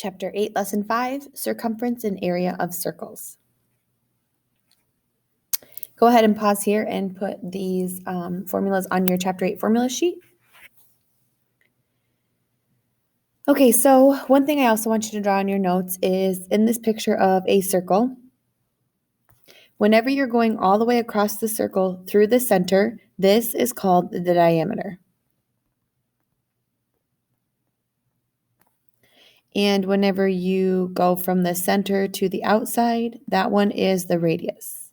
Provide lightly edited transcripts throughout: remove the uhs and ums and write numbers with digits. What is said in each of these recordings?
Chapter 8, Lesson 5, Circumference and Area of Circles. Go ahead and pause here and put these formulas on your Chapter 8 formula sheet. Okay, so one thing I also want you to draw in your notes is in this picture of a circle, whenever you're going all the way across the circle through the center, this is called the diameter. And whenever you go from the center to the outside, that one is the radius.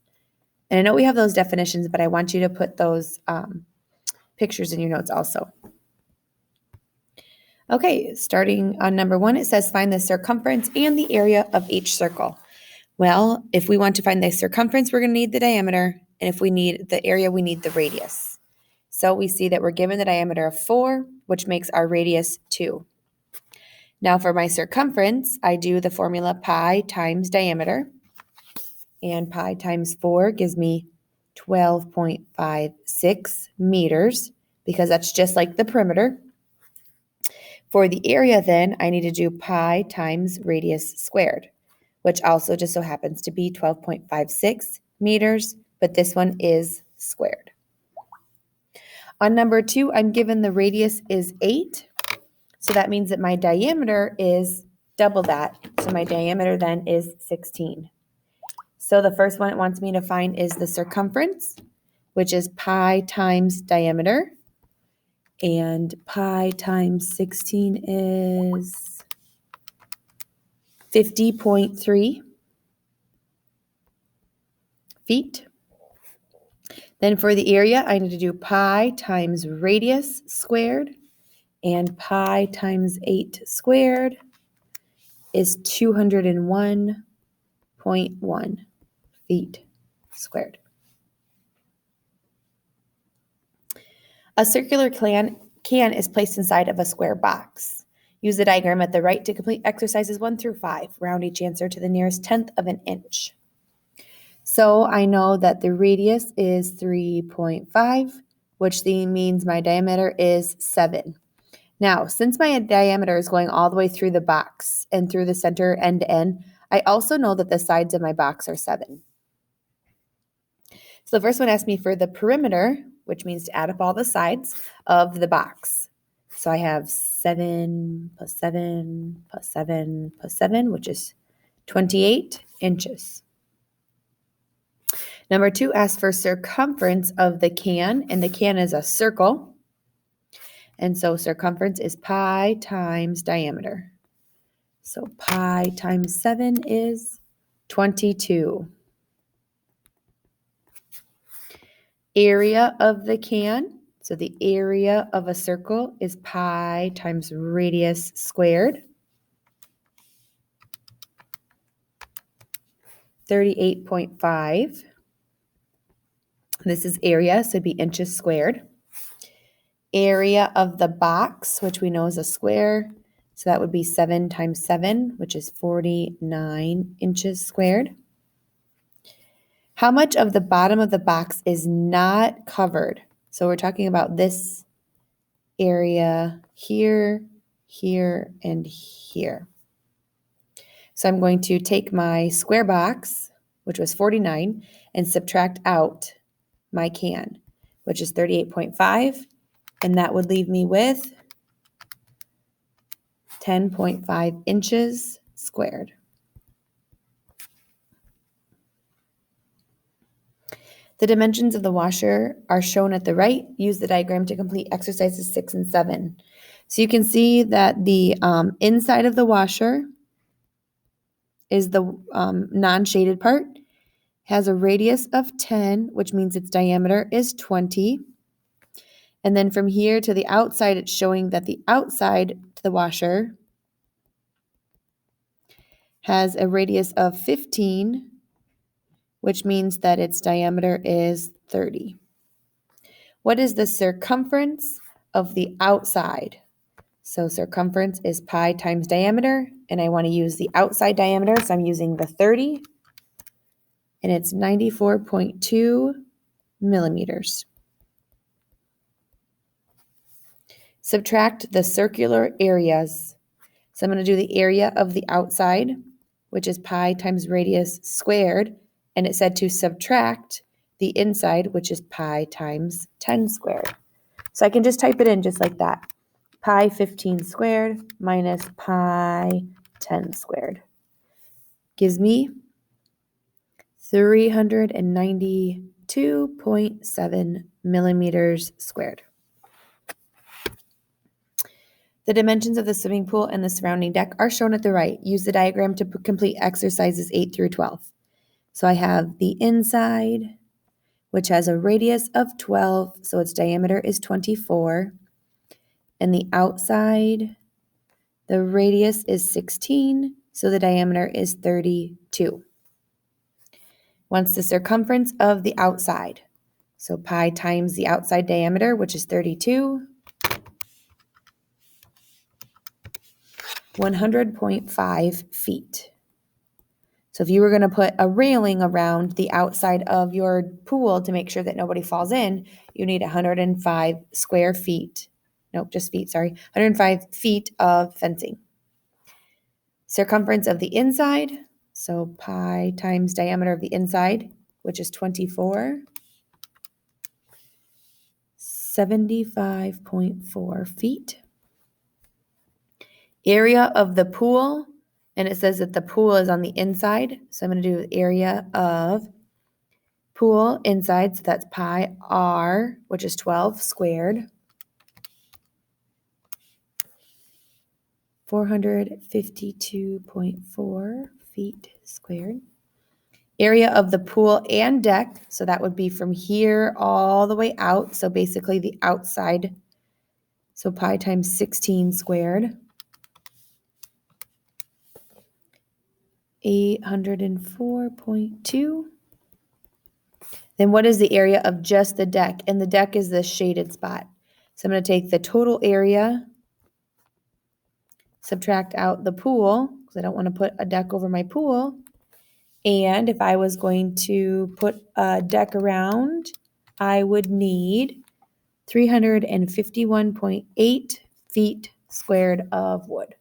And I know we have those definitions, but I want you to put those pictures in your notes also. Okay, starting on number 1, it says find the circumference and the area of each circle. Well, if we want to find the circumference, we're going to need the diameter, and if we need the area, we need the radius. So we see that we're given the diameter of 4, which makes our radius 2. Now for my circumference, I do the formula pi times diameter, and pi times 4 gives me 12.56 meters, because that's just like the perimeter. For the area then, I need to do pi times radius squared, which also just so happens to be 12.56 meters, but this one is squared. On number 2, I'm given the radius is 8, so that means that my diameter is double that, so my diameter then is 16. So the first one it wants me to find is the circumference, which is pi times diameter, and pi times 16 is 50.3 feet. Then for the area, I need to do pi times radius squared, and pi times 8 squared is 201.1 feet squared. A circular can is placed inside of a square box. Use the diagram at the right to complete exercises 1 through 5. Round each answer to the nearest tenth of an inch. So I know that the radius is 3.5, which means my diameter is 7. Now, since my diameter is going all the way through the box and through the center end to end, I also know that the sides of my box are 7. So the first one asks me for the perimeter, which means to add up all the sides of the box. So I have 7 plus 7 plus 7 plus 7, which is 28 inches. Number 2 asks for circumference of the can, and the can is a circle. And so circumference is pi times diameter. So pi times 7 is 22. Area of the can, so the area of a circle is pi times radius squared. 38.5. This is area, so it'd be inches squared. Area of the box, which we know is a square, so that would be 7 times 7, which is 49 inches squared. How much of the bottom of the box is not covered? So we're talking about this area here, here, and here. So I'm going to take my square box, which was 49, and subtract out my can, which is 38.5, and that would leave me with 10.5 inches squared. The dimensions of the washer are shown at the right. Use the diagram to complete exercises 6 and 7. So you can see that the inside of the washer is the non-shaded part, has a radius of 10, which means its diameter is 20. And then from here to the outside, it's showing that the outside to the washer has a radius of 15, which means that its diameter is 30. What is the circumference of the outside? So circumference is pi times diameter, and I want to use the outside diameter, so I'm using the 30, and it's 94.2 millimeters. Subtract the circular areas. So I'm going to do the area of the outside, which is pi times radius squared, and it said to subtract the inside, which is pi times 10 squared. So I can just type it in just like that. Pi 15 squared minus pi 10 squared gives me 392.7 millimeters squared. The dimensions of the swimming pool and the surrounding deck are shown at the right. Use the diagram to complete exercises 8 through 12. So I have the inside, which has a radius of 12, so its diameter is 24. And the outside, the radius is 16, so the diameter is 32. Wants the circumference of the outside. So pi times the outside diameter, which is 32, 100.5 feet. So if you were going to put a railing around the outside of your pool to make sure that nobody falls in, you need 105 square feet. Nope, just feet, sorry. 105 feet of fencing. Circumference of the inside, so pi times diameter of the inside, which is 24, 75.4 feet. Area of the pool, and it says that the pool is on the inside, so I'm going to do area of pool inside, so that's pi r, which is 12 squared, 452.4 feet squared. Area of the pool and deck, so that would be from here all the way out, so basically the outside, so pi times 16 squared, 804.2. Then what is the area of just the deck? And the deck is the shaded spot. So I'm going to take the total area, subtract out the pool, because I don't want to put a deck over my pool. And if I was going to put a deck around, I would need 351.8 feet squared of wood.